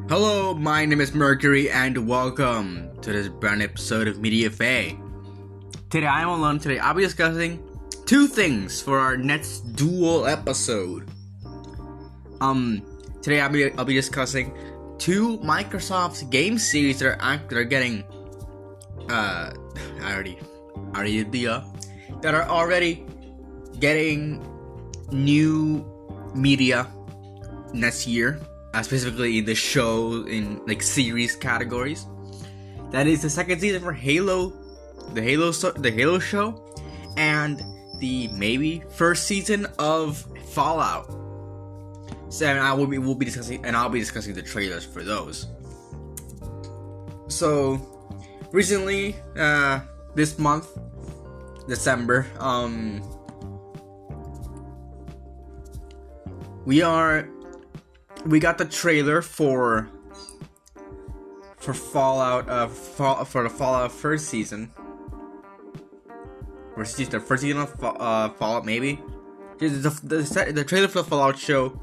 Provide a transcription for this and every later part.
Hello, my name is Mercury, and welcome to this brand new episode of Media Fae. Today I am alone. Today I'll be discussing two things for our next dual episode. Today I'll be discussing two Microsoft's game series that are getting that are already getting new media next year. Specifically in the show, in like series categories. That is the second season for Halo, the Halo show, and the maybe first season of Fallout. So I'll be discussing the trailers for those. So recently, this month, December, we got the trailer for Fallout, for the Fallout first season. The first season of Fallout, maybe. The trailer for the Fallout show,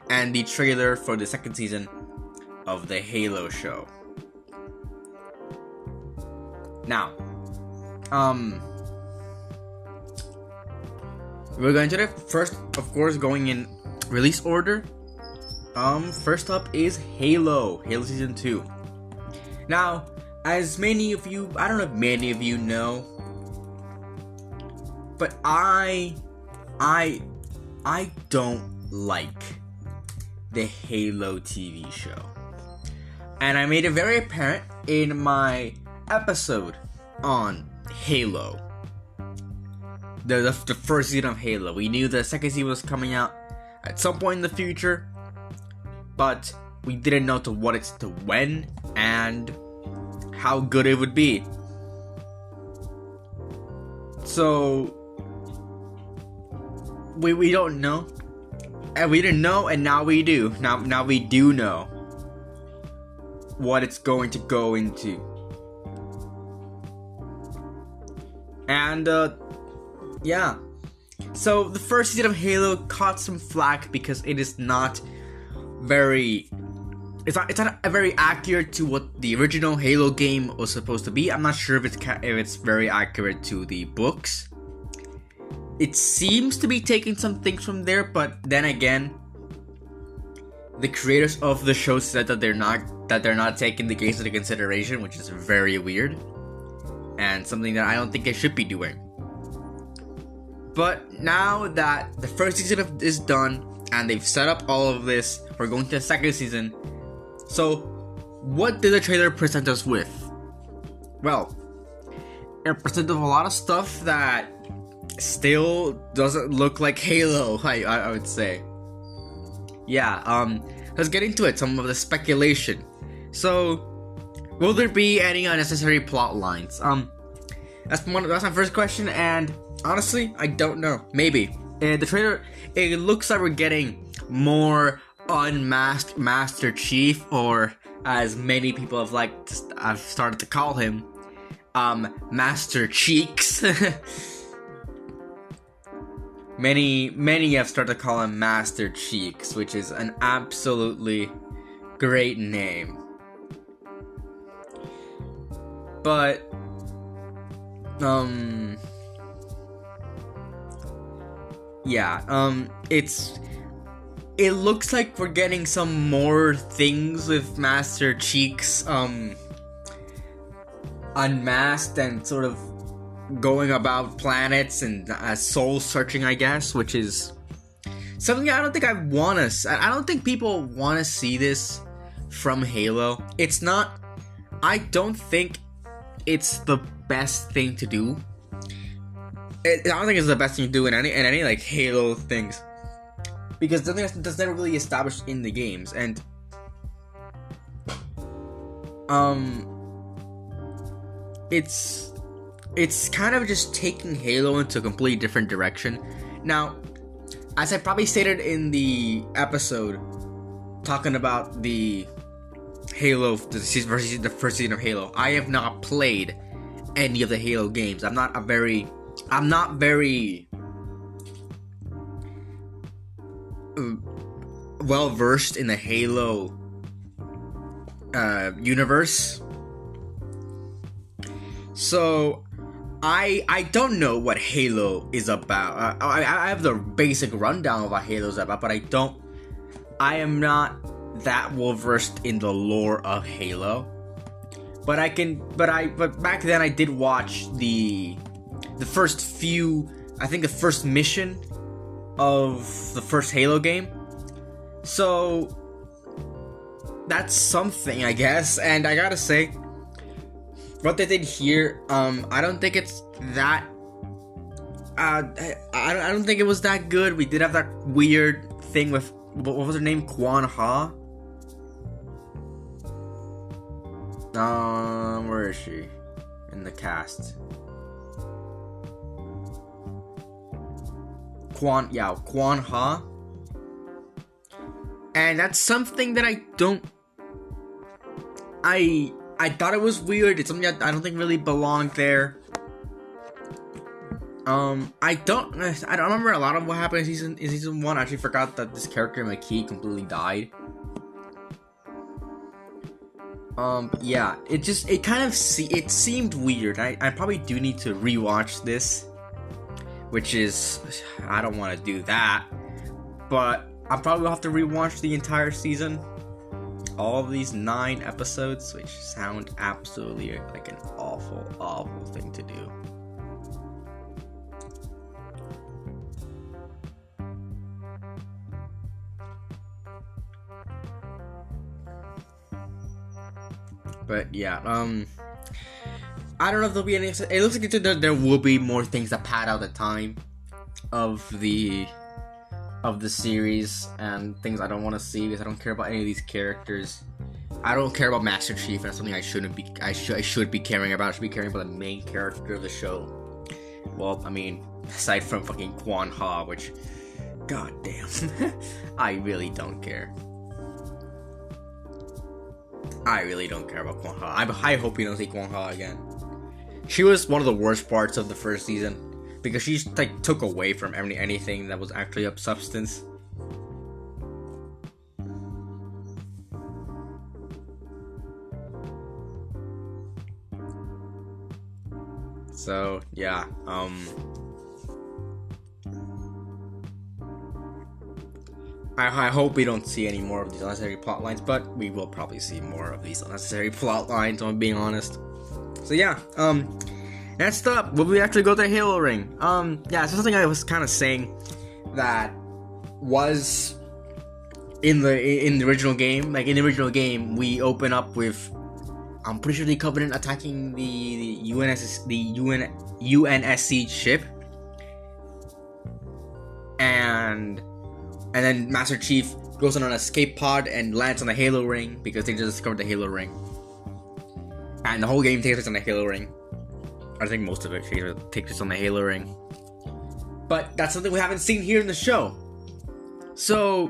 and the trailer for the second season of the Halo show. Now, we're going to the first, of course, going in release order. First up is Halo Season 2. Now, as many of you, I don't know if many of you know, but I don't like the Halo TV show. And I made it very apparent in my episode on Halo. The first season of Halo. We knew the second season was coming out at some point in the future, but we didn't know to when and how good it would be. So we don't know, and we didn't know, and now we do. Now we do know what it's going to go into. And yeah. So the first season of Halo caught some flack because it is not very accurate to what the original Halo game was supposed to be. I'm not sure if it's very accurate to the books. It seems to be taking some things from there, but then again, the creators of the show said that they're not taking the games into consideration, which is very weird and something that I don't think they should be doing. But now that the first season is done and they've set up all of this, we're going to the second season. So, what did the trailer present us with? Well, it presented a lot of stuff that still doesn't look like Halo, I would say. Yeah, let's get into it, some of the speculation. So, will there be any unnecessary plot lines? That's my first question, and honestly, I don't know. Maybe. The trailer, it looks like we're getting more unmasked Master Chief, or as many people have started to call him, Master Cheeks. Many have started to call him Master Cheeks, which is an absolutely great name. But it looks like we're getting some more things with Master Cheeks unmasked and sort of going about planets and soul searching, I guess, which is something I don't think people want to see this from Halo. I don't think it's the best thing to do. I don't think it's the best thing to do in any like Halo things, because that's never really established in the games, and it's kind of just taking Halo into a completely different direction. Now, as I probably stated in the episode talking about the Halo, the first season of Halo, I have not played any of the Halo games. I'm not very well versed in the Halo universe. So I don't know what Halo is about. I have the basic rundown of what Halo is about, but I am not that well versed in the lore of Halo. But back then I did watch the first few, I think the first mission of the first Halo game. So that's something, I guess. And I gotta say, what they did here, I don't think it's that. I don't think it was that good. We did have that weird thing with, what was her name, Kwan Ha. Where is she in the cast? Kwan Ha. And that's something that I thought it was weird. It's something that I don't think really belonged there. I don't remember a lot of what happened in season 1. I actually forgot that this character McKee completely died. Yeah, it seemed weird. I probably do need to rewatch this, which is, I don't want to do that, but I probably will have to rewatch the entire season, all of these 9 episodes, which sound absolutely like an awful thing to do. But yeah, I don't know if there'll be any. It looks like there will be more things that pad out the time of the series and things I don't want to see because I don't care about any of these characters. I don't care about Master Chief, and that's something I shouldn't be. I should be caring about. I should be caring about the main character of the show. Well, I mean, aside from fucking Kwan Ha, which, goddamn, I really don't care. I really don't care about Kwan Ha. I hope we don't see Kwan Ha again. She was one of the worst parts of the first season because she like took away from anything that was actually of substance. So yeah, I hope we don't see any more of these unnecessary plot lines, but we will probably see more of these unnecessary plot lines, if I'm being honest. So yeah, next up, will we actually go to Halo Ring? Yeah, so something I was kind of saying that was in the original game. Like in the original game, we open up with, I'm pretty sure the Covenant attacking the UNSC ship, and then Master Chief goes on an escape pod and lands on the Halo Ring because they just discovered the Halo Ring. And the whole game takes place on the Halo Ring. I think most of it takes place on the Halo Ring. But that's something we haven't seen here in the show. So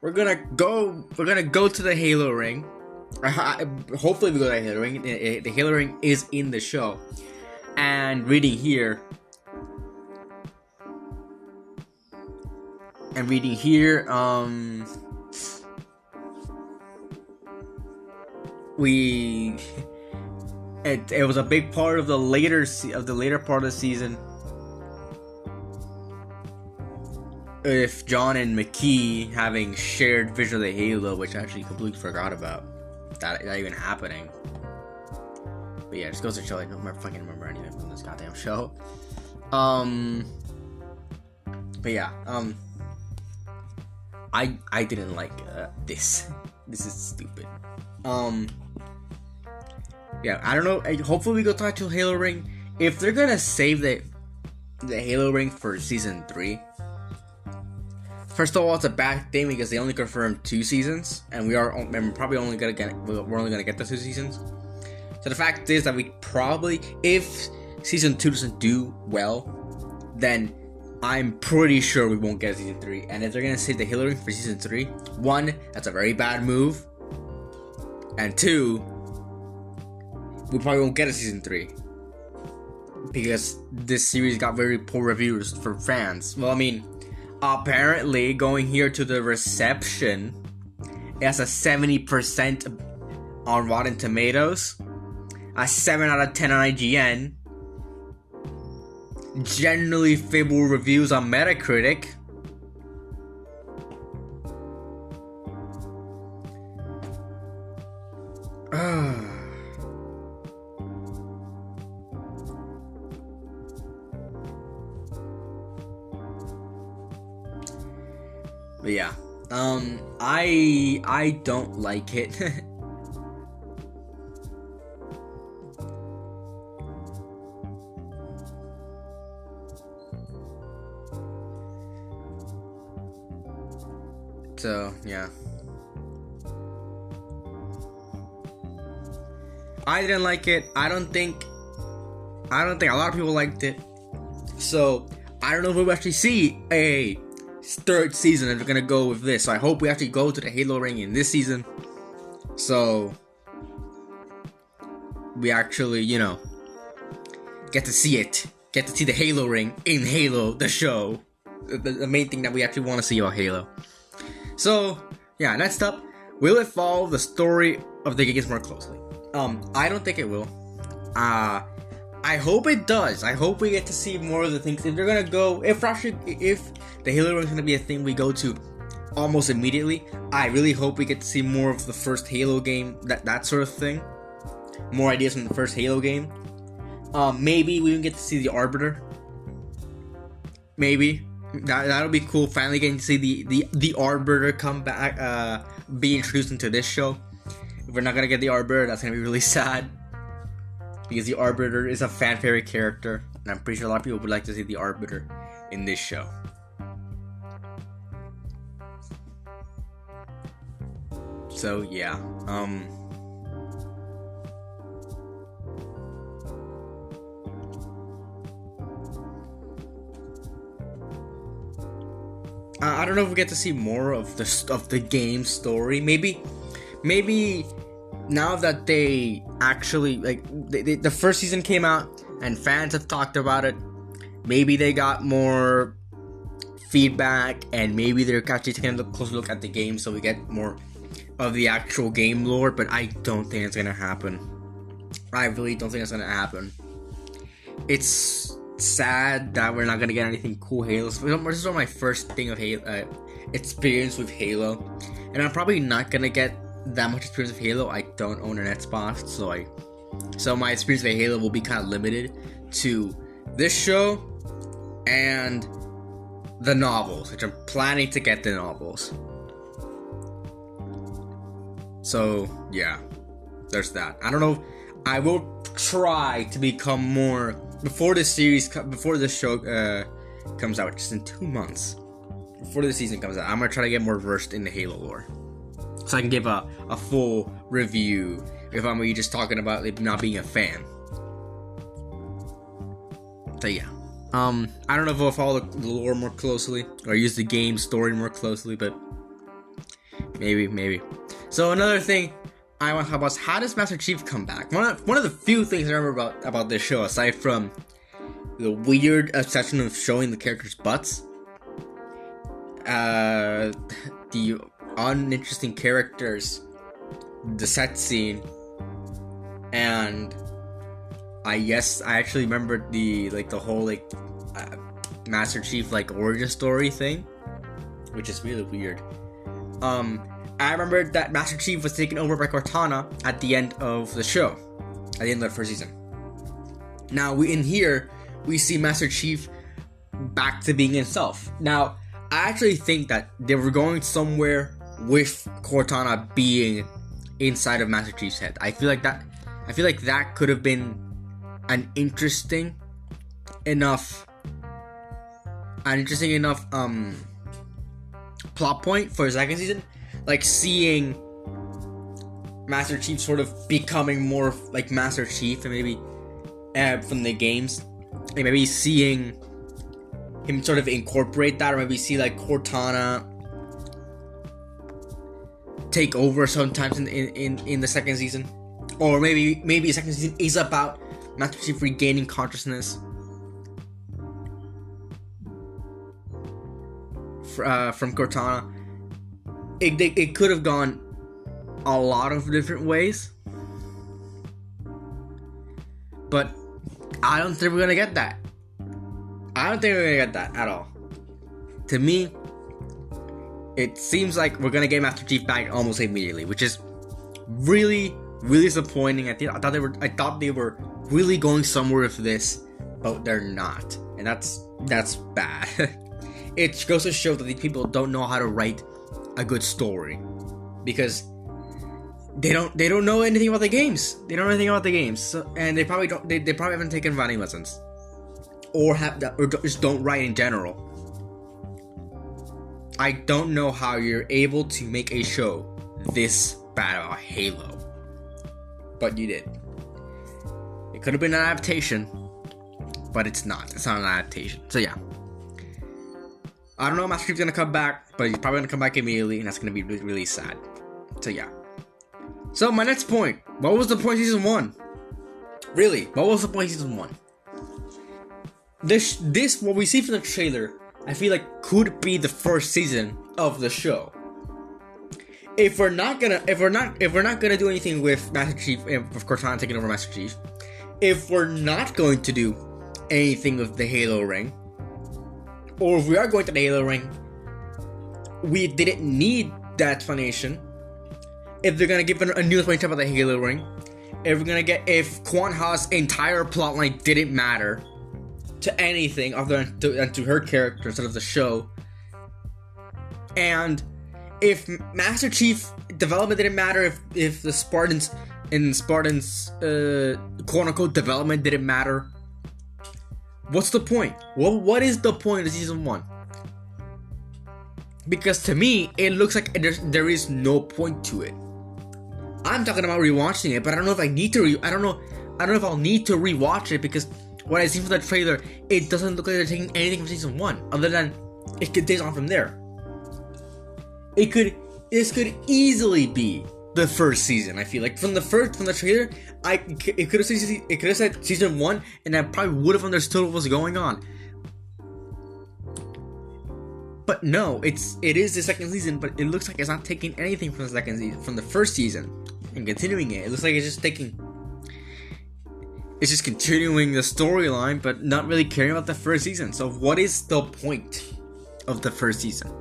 we're gonna go to the Halo Ring. Hopefully we go to the Halo Ring. The Halo Ring is in the show. And reading here, it was a big part of the later part of the season. If John and McKee having shared vision of the Halo, which I actually completely forgot about that even happening. But yeah, it just goes to show I don't fucking remember anything from this goddamn show. But yeah, I didn't like this. This is stupid. Yeah, I don't know. Hopefully we go to actual Halo Ring. If they're gonna save the Halo Ring for season 3, first of all, it's a bad thing because they only confirmed 2 seasons, and we're only gonna get the 2 seasons. So the fact is that we probably, if season 2 doesn't do well, then I'm pretty sure we won't get season 3. And if they're gonna save the Halo Ring for season 3, 1, that's a very bad move, and 2, we probably won't get a season 3 because this series got very poor reviews from fans. Well, I mean, apparently going here to the reception, it has a 70% on Rotten Tomatoes, a 7 out of 10 on IGN, generally favorable reviews on Metacritic. But yeah, I don't like it. So yeah, I didn't like it. I don't think a lot of people liked it. So I don't know if we'll actually see a third season if we're gonna go with this. So I hope we actually go to the Halo ring in this season. So we actually, get to see it. Get to see the Halo ring in Halo, the show. The main thing that we actually want to see about Halo. So, yeah, next up, will it follow the story of the games more closely? I don't think it will. I hope it does. I hope we get to see more of the things. If they're gonna go, if the Halo ring is gonna be a thing we go to almost immediately, I really hope we get to see more of the first Halo game, that sort of thing. More ideas from the first Halo game. Maybe we even get to see the Arbiter. Maybe. That'll be cool. Finally getting to see the Arbiter come back, be introduced into this show. If we're not gonna get the Arbiter, that's gonna be really sad, because the Arbiter is a fan favorite character, and I'm pretty sure a lot of people would like to see the Arbiter in this show. So yeah, I don't know if we get to see more of the game story. Maybe now that they actually the first season came out and fans have talked about it, maybe they got more feedback and maybe they're actually taking a closer look at the game, so we get more of the actual game lore. But I don't think it's gonna happen. I really don't think it's gonna happen. It's sad that we're not gonna get anything cool Halo. This is my first thing of Halo experience with Halo, and I'm probably not gonna get that much experience with Halo. I don't own an Xbox, so my experience with Halo will be kind of limited to this show and the novels, which I'm planning to get the novels. So yeah, there's that. I don't know. I will try to become more before this show comes out, just in 2 months. Before the season comes out, I'm gonna try to get more versed in the Halo lore, so I can give a full review if I'm really just talking about not being a fan. So yeah, I don't know if I'll follow the lore more closely or use the game story more closely, but maybe. So another thing I want to talk about is, how does Master Chief come back? One of the few things I remember about this show, aside from the weird obsession of showing the characters' butts, the uninteresting characters, the set scene, and I actually remembered the whole Master Chief origin story thing, which is really weird. I remember that Master Chief was taken over by Cortana at the end of the show, at the end of the first season. Now, we see Master Chief back to being himself. Now, I actually think that they were going somewhere with Cortana being inside of Master Chief's head. I feel like that could have been an interesting enough plot point for the second season. Seeing Master Chief sort of becoming more like Master Chief, and maybe from the games, and maybe seeing him sort of incorporate that, or maybe see Cortana take over sometimes in the second season, or maybe the second season is about Master Chief regaining consciousness from Cortana. It could have gone a lot of different ways. But I don't think we're gonna get that. I don't think we're gonna get that at all. To me, it seems like we're gonna get Master Chief back almost immediately, which is really, really disappointing. I thought they were really going somewhere with this, but they're not, and that's bad. It goes to show that these people don't know how to write a good story, because they don't know anything about the games. They don't know anything about the games, so, and they probably don't. They probably haven't taken writing lessons, or just don't write in general. I don't know how you're able to make a show this bad about Halo, but you did. It could have been an adaptation, but it's not. It's not an adaptation. So yeah, I don't know if Master Chief's gonna come back, but he's probably gonna come back immediately, and that's gonna be really, really sad. So yeah. So my next point. What was the point of season 1? Really, what was the point of season 1? This what we see from the trailer, I feel like could be the first season of the show. If we're not gonna do anything with Master Chief, and of course not taking over Master Chief, if we're not going to do anything with the Halo ring, or if we are going to the Halo ring, we didn't need that explanation. If they're gonna give a new explanation about the Halo ring, if Quan Ha's entire plotline didn't matter to anything other than to her character instead of the show, and if Master Chief development didn't matter, if the Spartans quote unquote development didn't matter, what's the point? Well, what is the point of season 1? Because to me, it looks like there is no point to it. I'm talking about rewatching it, but I don't know if I need to. I don't know if I'll need to rewatch it, because what I see from the trailer, it doesn't look like they're taking anything from season 1, other than it continues on from there. This could easily be the first season. I feel like from the trailer, it could have said season 1, and I probably would have understood what was going on. But no, it is the second season, but it looks like it's not taking anything from the second season, from the first season, and continuing it. It looks like it's just continuing the storyline, but not really caring about the first season. So what is the point of the first season?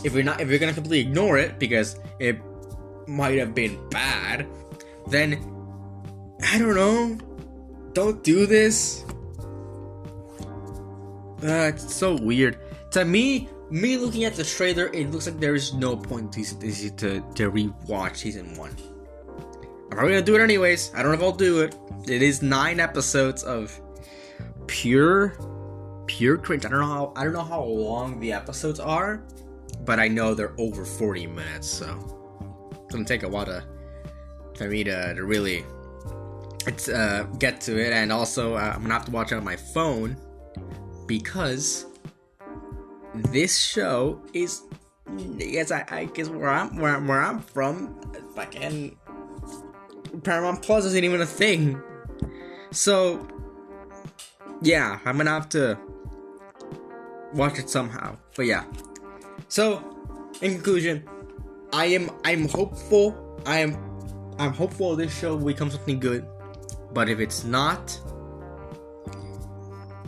If you're gonna completely ignore it because it might have been bad, then I don't know. Don't do this. It's so weird. To me looking at the trailer, it looks like there is no point to rewatch season 1. I'm probably gonna do it anyways. I don't know if I'll do it. It is 9 episodes of pure cringe. I don't know how long the episodes are, but I know they're over 40 minutes, so it's gonna take a while for me to really get to it. And also, I'm gonna have to watch it on my phone, because this show is, I guess where I'm from, fucking Paramount Plus isn't even a thing. So yeah, I'm gonna have to watch it somehow. But yeah. So in conclusion, I'm hopeful. I'm hopeful this show will become something good. But if it's not,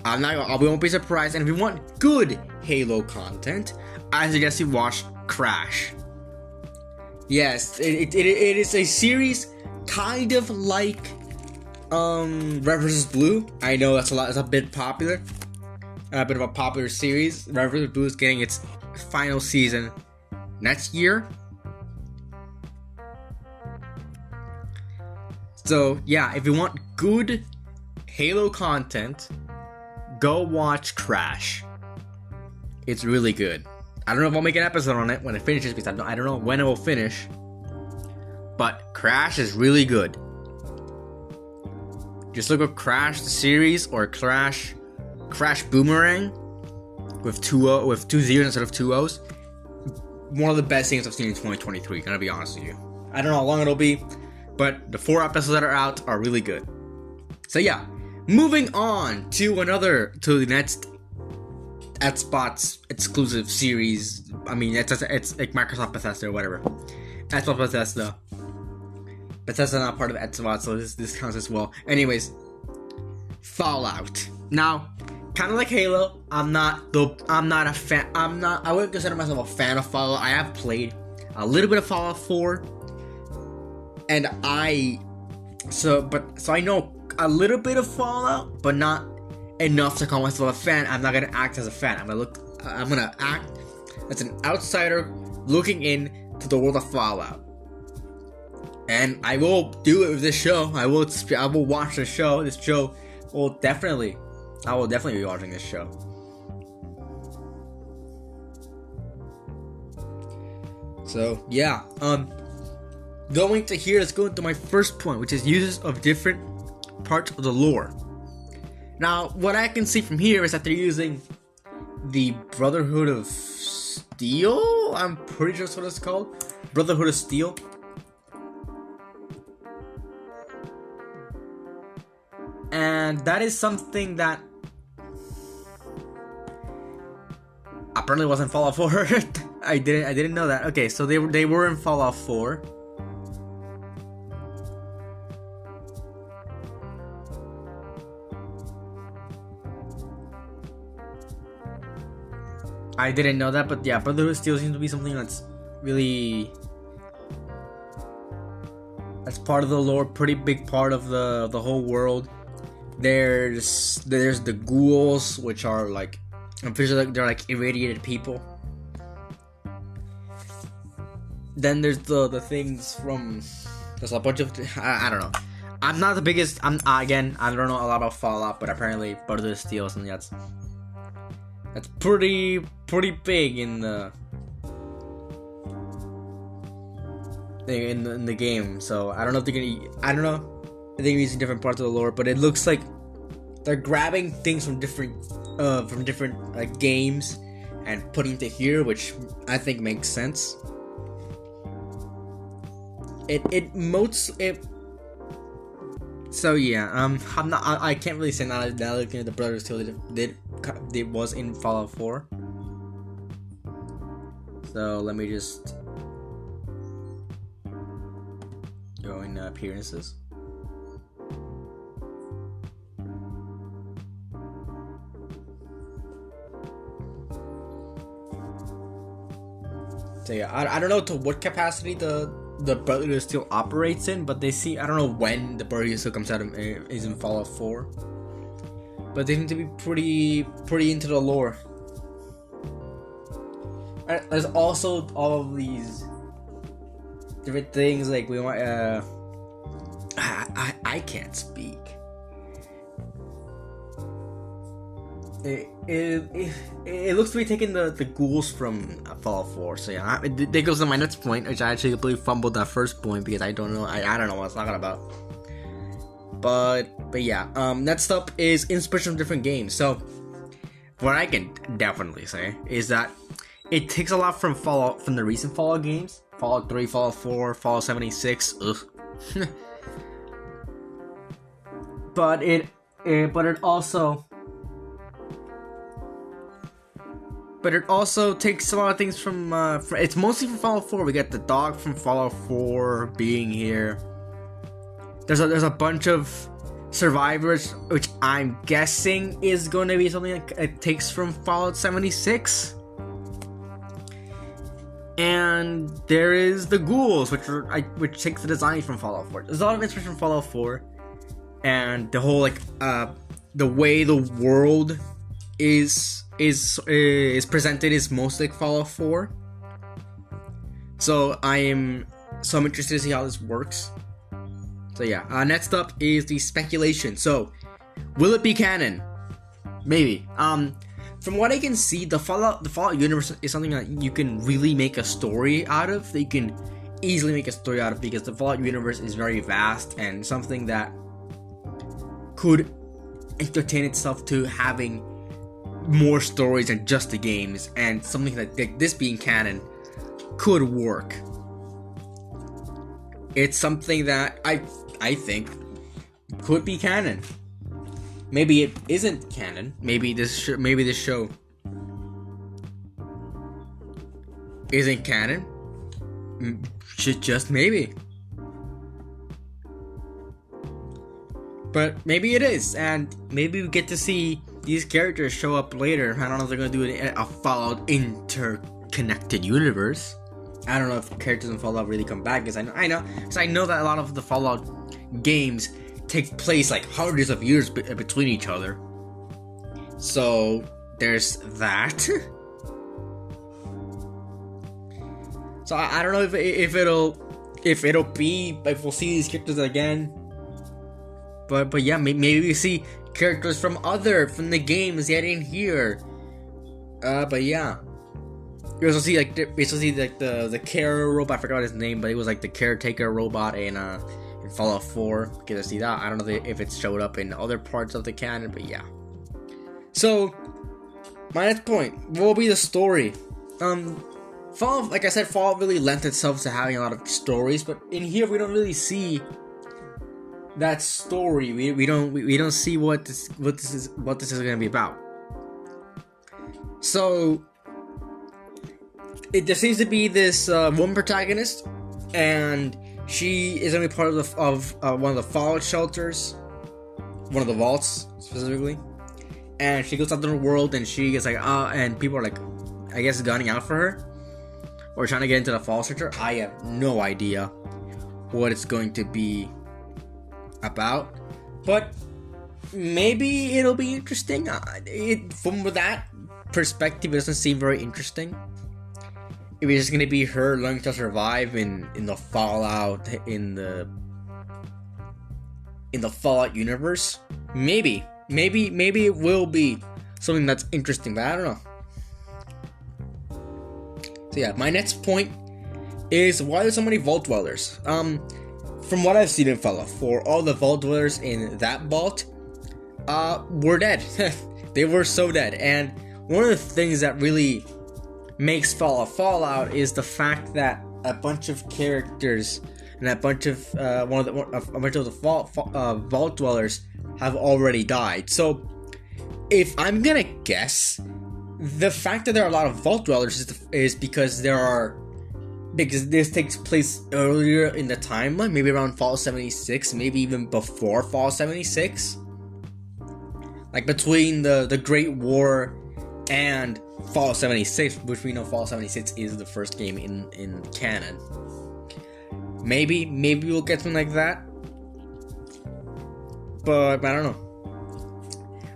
we won't be surprised. And if you want good Halo content, I suggest you watch Crash. Yes, it is a series kind of like Red vs. Blue. I know it's a bit popular, a bit of a popular series. Red vs. Blue is getting its final season next year. So yeah, if you want good Halo content, go watch Crash. It's really good. I don't know if I'll make an episode on it when it finishes, because I don't know when it will finish. But Crash is really good. Just look up Crash the series or Crash Boomerang with two zeros instead of 2 O's. One of the best things I've seen in 2023. Gonna be honest with you. I don't know how long it'll be, but the 4 episodes that are out are really good. So yeah, moving on to the next Xbox exclusive series. I mean, it's like Microsoft Bethesda or whatever. That's not Bethesda. Bethesda not part of Xbox, so this counts as well. Anyways, Fallout. Now, kind of like Halo, I wouldn't consider myself a fan of Fallout. I have played a little bit of Fallout 4, and so I know a little bit of Fallout, but not enough to call myself a fan. I'm not gonna act as a fan. I'm gonna act as an outsider looking in to the world of Fallout. And I will do it with this show. I will watch the show. This show I will definitely be watching this show. So yeah, let's go into my first point, which is uses of different parts of the lore. Now, what I can see from here is that they're using the Brotherhood of Steel. I'm pretty sure that's what it's called. Brotherhood of Steel. And that is something that apparently wasn't Fallout 4. I didn't know that. Okay, so they were in Fallout 4. I didn't know that, but yeah, Brotherhood of Steel seems to be something that's part of the lore, pretty big part of the whole world. There's the ghouls, which are like, I'm pretty sure they're like irradiated people. Then there's the things from, there's a bunch of, I don't know. I'm not the biggest, I don't know a lot about Fallout, but apparently Brotherhood of Steel is something that's pretty big in the game. So I don't know if they're using different parts of the lore, but it looks like they're grabbing things from different like games and putting it here, which I think makes sense. So yeah, I can't really say now looking at the Brotherhood of Steel it was in Fallout 4. So let me just go in appearances. So yeah, I don't know to what capacity the Brotherhood of Steel operates in, but I don't know when the Brotherhood of Steel comes out is in Fallout 4. But they seem to be pretty into the lore. There's also all of these different things like we want. I can't speak. It looks to be taking the ghouls from Fallout 4. So yeah, that goes to my next point, which I actually completely fumbled that first point because I don't know. I don't know what it's talking about. But yeah, next up is inspiration from different games. So what I can definitely say is that it takes a lot from the recent Fallout games, Fallout 3, Fallout 4, Fallout 76. Ugh. but it also takes a lot of things from it's mostly from Fallout 4. We get the dog from Fallout 4 being here. There's a bunch of survivors, which I'm guessing is going to be something that it takes from Fallout 76. And there is the ghouls, which takes the design from Fallout 4. There's a lot of inspiration from Fallout 4, and the whole the way the world is presented is mostly like Fallout 4. So I'm interested to see how this works. So yeah, next up is the speculation. So, will it be canon? Maybe. From what I can see, the Fallout universe is something that you can really make a story out of. That you can easily make a story out of because the Fallout universe is very vast and something that could entertain itself to having more stories than just the games, and something like this being canon could work. It's something that I think could be canon. Maybe it isn't canon. Maybe this show isn't canon. Just maybe. But maybe it is, and maybe we get to see these characters show up later. I don't know if they're gonna do a Fallout interconnected universe. I don't know if characters in Fallout really come back, because I know that a lot of the Fallout games take place like hundreds of years between each other. So there's that. So I don't know if we'll see these characters again. But yeah, maybe we see characters from the games getting here. But yeah, you also see the care robot. I forgot his name, but it was like the caretaker robot in Fallout 4. Get to see that. I don't know if it showed up in other parts of the canon, but yeah. So my next point, what will be the story? Fallout, like I said, Fallout really lent itself to having a lot of stories, but in here we don't really see that story. We don't see what this is going to be about. So there seems to be this woman protagonist, and she is going to be part of one of the Fallout shelters, one of the vaults specifically. And she goes out to the world, and she is like, and people are like, I guess, gunning out for her, or trying to get into the Fallout shelter. I have no idea what it's going to be about, but maybe it'll be interesting. From that perspective, it doesn't seem very interesting. If it's just gonna be her learning to survive in the Fallout in the Fallout universe, maybe it will be something that's interesting, but I don't know. So yeah, my next point is, why there's so many vault dwellers. From what I've seen in Fallout 4, all the vault dwellers in that vault were dead. They were so dead. And one of the things that really makes Fallout is the fact that a bunch of characters and a bunch of the vault dwellers have already died. So if I'm gonna guess, the fact that there are a lot of vault dwellers is because this takes place earlier in the timeline, maybe around Fallout 76, maybe even before Fallout 76. Like between the Great War and Fallout 76, which we know Fallout 76 is the first game in canon. Maybe we'll get something like that. But I don't know.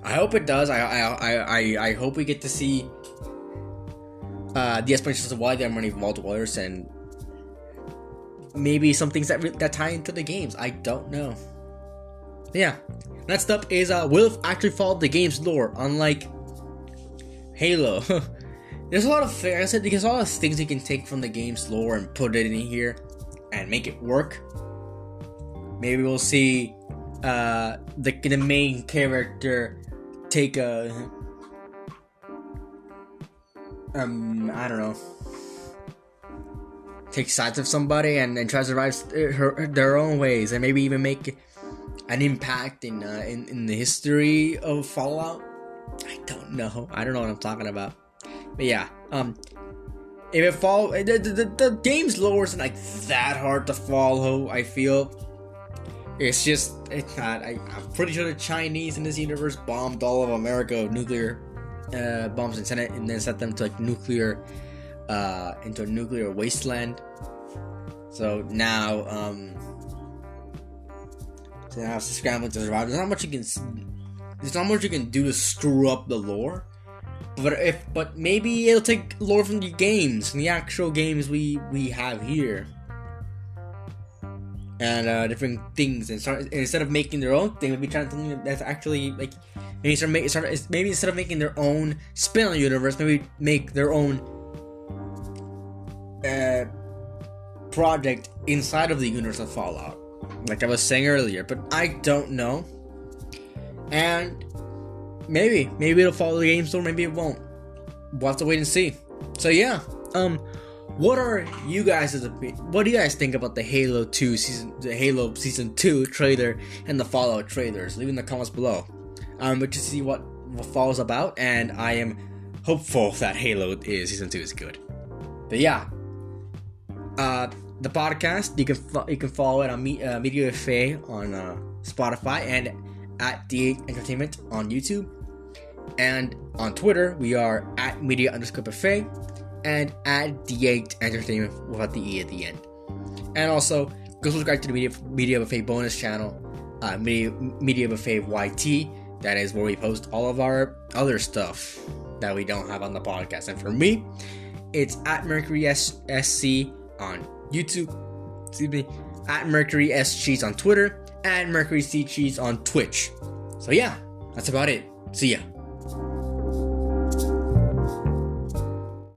I hope it does. I hope we get to see the explanations of why there are many vault dwellers, and maybe some things that tie into the games. I don't know. Yeah. Next up is will it actually follow the game's lore, unlike Halo. There's a lot of things, like I said, there's a lot of things you can take from the game's lore and put it in here and make it work. Maybe we'll see the main character take a I don't know, take sides of somebody and try to survive their own ways, and maybe even make an impact in the history of Fallout. I don't know what I'm talking about. But yeah, if it the game's lore isn't like that hard to follow, I feel. It's not. I'm pretty sure the Chinese in this universe bombed all of America with nuclear bombs and then set them to like nuclear into a nuclear wasteland. So now it's scrambling to survive. There's not much you can do to screw up the lore. But maybe it'll take lore from the games, from the actual games we have here, and different things, and instead of making their own thing, maybe trying something that's actually like maybe instead of making their own spin on the universe, maybe make their own project inside of the universe of Fallout, like I was saying earlier. But I don't know, and maybe it'll follow the game store, maybe it won't. We'll have to wait and see. So yeah, what do you guys think about the Halo Season 2 trailer and the Fallout trailers? Leave in the comments below. But to see what Fall's about, and I am hopeful that Halo Season 2 is good. But yeah, The podcast, you can follow it on Media Buffet on Spotify and at D8 Entertainment on YouTube. And on Twitter, we are at Media_Buffet and at D8 Entertainment without the E at the end. And also, go subscribe to the Media Buffet bonus channel, Media Buffet YT. That is where we post all of our other stuff that we don't have on the podcast. And for me, it's at Mercury SC on YouTube, at Mercury S Cheese on Twitter, and Mercury C Cheese on Twitch. So yeah, that's about it. See ya.